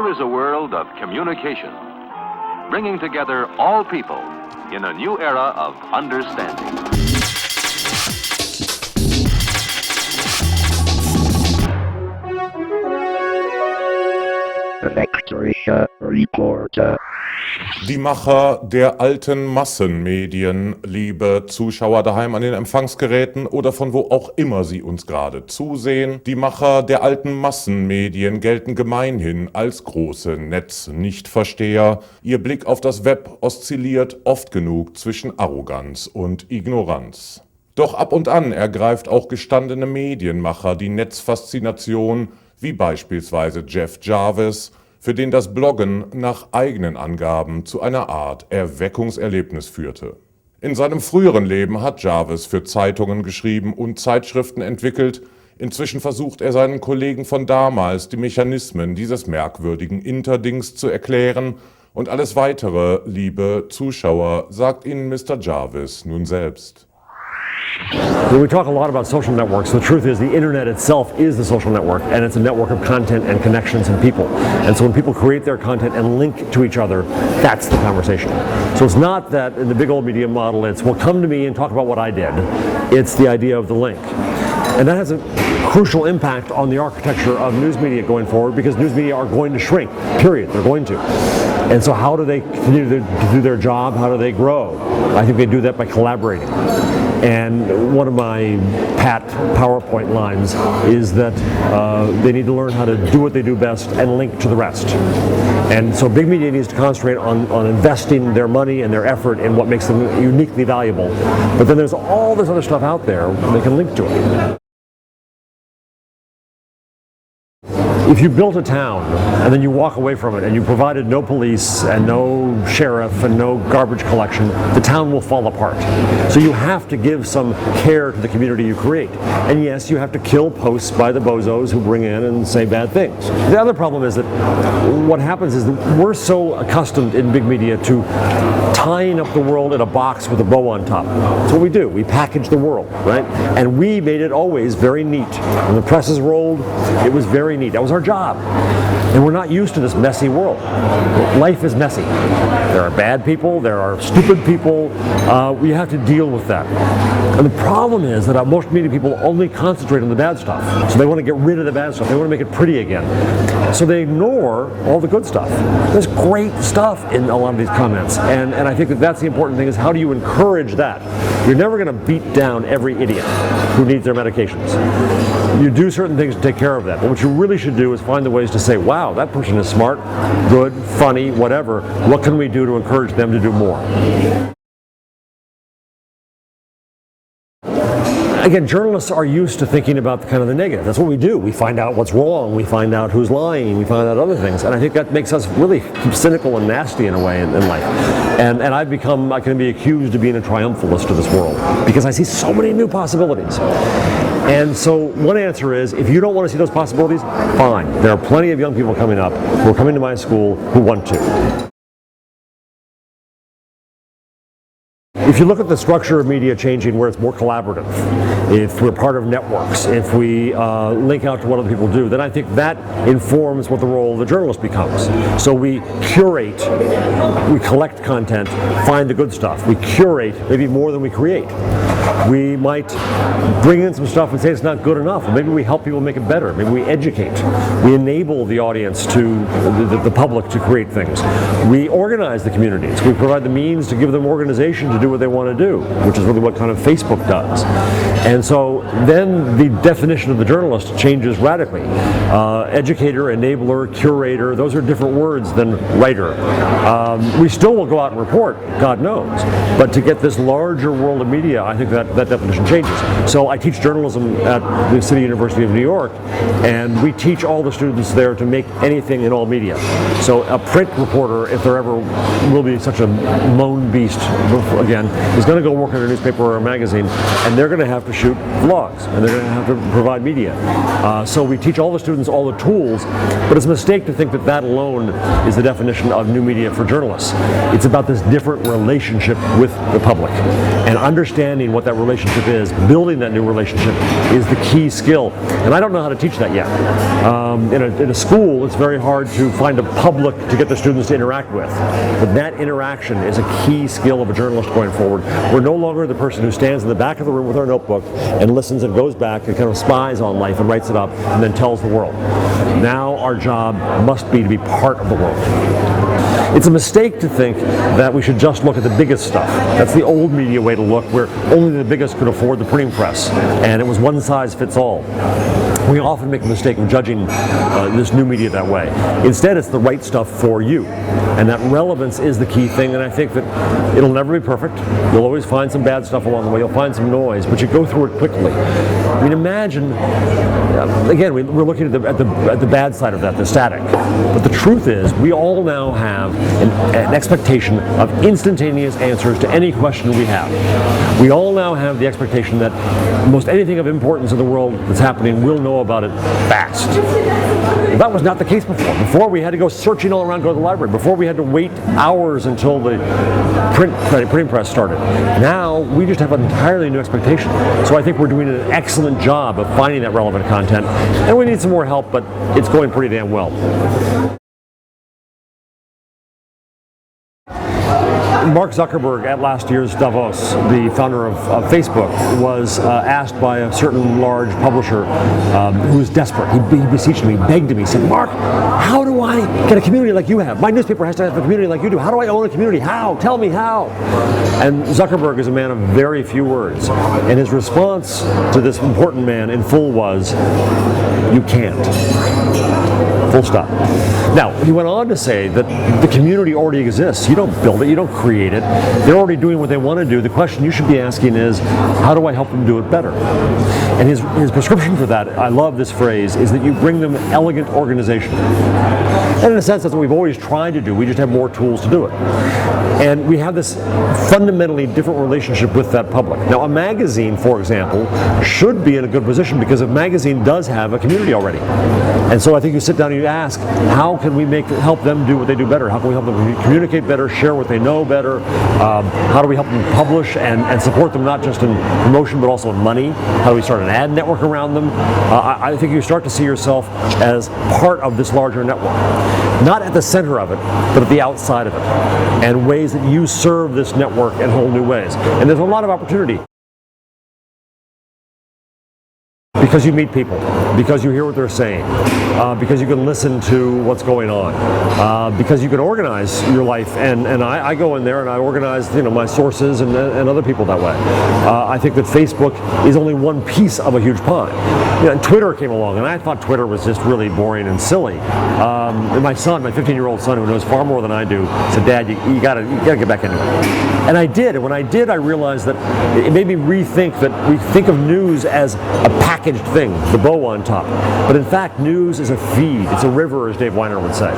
Here is a world of communication, bringing together all people in a new era of understanding. Elektrischer Reporter. Die Macher der alten Massenmedien, liebe Zuschauer daheim an den Empfangsgeräten oder von wo auch immer Sie uns gerade zusehen, die Macher der alten Massenmedien gelten gemeinhin als große Netznichtversteher. Ihr Blick auf das Web oszilliert oft genug zwischen Arroganz und Ignoranz. Doch ab und an ergreift auch gestandene Medienmacher die Netzfaszination, wie beispielsweise Jeff Jarvis, für den das Bloggen nach eigenen Angaben zu einer Art Erweckungserlebnis führte. In seinem früheren Leben hat Jarvis für Zeitungen geschrieben und Zeitschriften entwickelt. Inzwischen versucht er seinen Kollegen von damals die Mechanismen dieses merkwürdigen Interdings zu erklären, und alles Weitere, liebe Zuschauer, sagt Ihnen Mr. Jarvis nun selbst. When we talk a lot about social networks, the truth is the internet itself is the social network, and it's a network of content and connections and people. And so when people create their content and link to each other, that's the conversation. So it's not that in the big old media model it's, well, come to me and talk about what I did. It's the idea of the link. And that has a crucial impact on the architecture of news media going forward, because news media are going to shrink, period. They're going to. And so how do they continue to do their job? How do they grow? I think they do that by collaborating. And one of my pat PowerPoint lines is that they need to learn how to do what they do best and link to the rest. And so big media needs to concentrate on investing their money and their effort in what makes them uniquely valuable. But then there's all this other stuff out there, and they can link to it. If you built a town and then you walk away from it and you provided no police and no sheriff and no garbage collection, the town will fall apart. So you have to give some care to the community you create. And yes, you have to kill posts by the bozos who bring in and say bad things. The other problem is that what happens is that we're so accustomed in big media to tying up the world in a box with a bow on top. That's what we do. We package the world, right? And we made it always very neat. When the presses rolled, it was very neat. That was our job. And we're not used to this messy world. Life is messy. There are bad people, there are stupid people. We have to deal with that. And the problem is that most media people only concentrate on the bad stuff. So they want to get rid of the bad stuff. They want to make it pretty again. So they ignore all the good stuff. There's great stuff in a lot of these comments. And I think that that's the important thing, is how do you encourage that? You're never going to beat down every idiot who needs their medications. You do certain things to take care of that. But what you really should do is find the ways to say, wow, that person is smart, good, funny, whatever. What can we do to encourage them to do more? Again, journalists are used to thinking about kind of the negative. That's what we do. We find out what's wrong. We find out who's lying. We find out other things. And I think that makes us really cynical and nasty in a way in life. And I can be accused of being a triumphalist of this world because I see so many new possibilities. And so one answer is, if you don't want to see those possibilities, fine. There are plenty of young people coming up who are coming to my school who want to. If you look at the structure of media changing where it's more collaborative, if we're part of networks, if we link out to what other people do, then I think that informs what the role of the journalist becomes. So we curate, we collect content, find the good stuff. We curate maybe more than we create. We might bring in some stuff and say it's not good enough. Or maybe we help people make it better. Maybe we educate. We enable the audience to, the public to create things. We organize the communities. We provide the means to give them organization to do what they want to do, which is really what kind of Facebook does. And so then the definition of the journalist changes radically. Educator, enabler, curator, those are different words than writer. We still will go out and report, God knows. But to get this larger world of media, I think that definition changes. So I teach journalism at the City University of New York, and we teach all the students there to make anything in all media. So a print reporter, if there ever will be such a lone beast again, is going to go work in a newspaper or a magazine, and they're going to have to shoot vlogs, and they're going to have to provide media. So we teach all the students students all the tools, but it's a mistake to think that that alone is the definition of new media for journalists. It's about this different relationship with the public, and understanding what that relationship is, building that new relationship is the key skill. And I don't know how to teach that yet. In a school, it's very hard to find a public to get the students to interact with. But that interaction is a key skill of a journalist going forward. We're no longer the person who stands in the back of the room with our notebook and listens and goes back and kind of spies on life and writes it up and then tells the world. Now our job must be to be part of the world. It's a mistake to think that we should just look at the biggest stuff. That's the old media way to look, where only the biggest could afford the printing press, and it was one size fits all. We often make the mistake of judging this new media that way. Instead, it's the right stuff for you. And that relevance is the key thing, and I think that it'll never be perfect. You'll always find some bad stuff along the way, you'll find some noise, but you go through it quickly. I mean, imagine, again, we're looking at the bad side of that, the static. But the truth is, we all now have an expectation of instantaneous answers to any question we have. We all now have the expectation that most anything of importance in the world that's happening, we'll know about it fast. That was not the case before. Before we had to go searching all around, go to the library. Before we had to wait hours until the printing press started. Now we just have an entirely new expectation. So I think we're doing an excellent job of finding that relevant content. And we need some more help, but it's going pretty damn well. Mark Zuckerberg at last year's Davos, the founder of Facebook, was asked by a certain large publisher who was desperate. He beseeched me, begged me, said, "Mark, how do I get a community like you have? My newspaper has to have a community like you do. How do I own a community? How? Tell me how." And Zuckerberg is a man of very few words. And his response to this important man in full was, "You can't." Full stop. Now, he went on to say that the community already exists. You don't build it, you don't create it. They're already doing what they want to do. The question you should be asking is, how do I help them do it better? And his prescription for that, I love this phrase, is that you bring them elegant organization. And in a sense, that's what we've always tried to do. We just have more tools to do it. And we have this fundamentally different relationship with that public. Now, a magazine, for example, should be in a good position because a magazine does have a community already. And so I think you sit down and you ask, how can we help them do what they do better? How can we help them communicate better, share what they know better? How do we help them publish and support them not just in promotion but also in money? How do we start an ad network around them? I think you start to see yourself as part of this larger network. Not at the center of it, but at the outside of it. And ways that you serve this network in whole new ways. And there's a lot of opportunity. Because you meet people, because you hear what they're saying, because you can listen to what's going on, because you can organize your life, and I go in there and I organize my sources and other people that way. I think that Facebook is only one piece of a huge pie. And Twitter came along, and I thought Twitter was just really boring and silly. And my son, my 15-year-old son, who knows far more than I do, said, "Dad, you gotta get back into it." And I did, and when I did, I realized that it made me rethink that we think of news as a packaged thing, the bow on top. But in fact, news is a feed. It's a river, as Dave Weiner would say.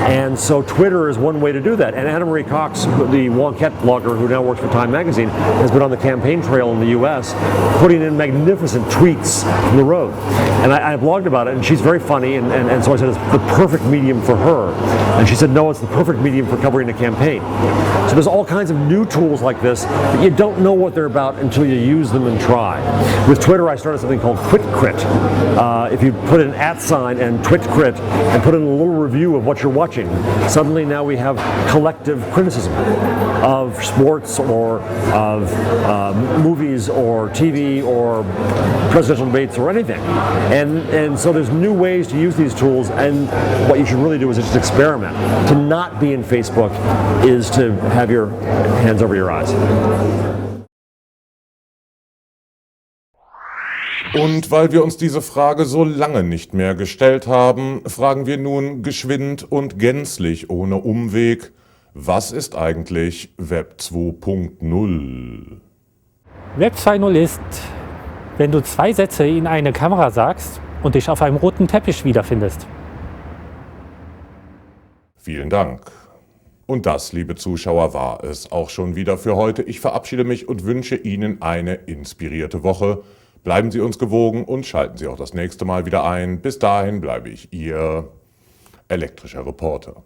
And so Twitter is one way to do that. And Anna Marie Cox, the Wonkette blogger who now works for Time Magazine, has been on the campaign trail in the U.S. putting in magnificent tweets from the road. And I blogged about it, and she's very funny, and so I said it's the perfect medium for her. And she said, no, it's the perfect medium for covering a campaign. So there's all kinds of new tools like this that you don't know what they're about until you use them and try. With Twitter, I started something called TwitCrit. If you put an @ and TwitCrit and put in a little review of what you're watching, suddenly now we have collective criticism of sports or of movies or TV or presidential debates or anything. And so there's new ways to use these tools, and what you should really do is just experiment. To not be in Facebook is to have your hands over your eyes. Und weil wir uns diese Frage so lange nicht mehr gestellt haben, fragen wir nun geschwind und gänzlich ohne Umweg, was ist eigentlich Web 2.0? Web 2.0 ist, wenn du 2 Sätze in eine Kamera sagst und dich auf einem roten Teppich wiederfindest. Vielen Dank. Und das, liebe Zuschauer, war es auch schon wieder für heute. Ich verabschiede mich und wünsche Ihnen eine inspirierte Woche. Bleiben Sie uns gewogen und schalten Sie auch das nächste Mal wieder ein. Bis dahin bleibe ich Ihr elektrischer Reporter.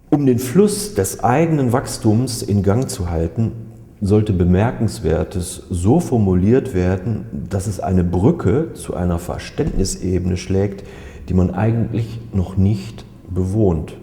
Um den Fluss des eigenen Wachstums in Gang zu halten, sollte Bemerkenswertes so formuliert werden, dass es eine Brücke zu einer Verständnisebene schlägt, die man eigentlich noch nicht bewohnt.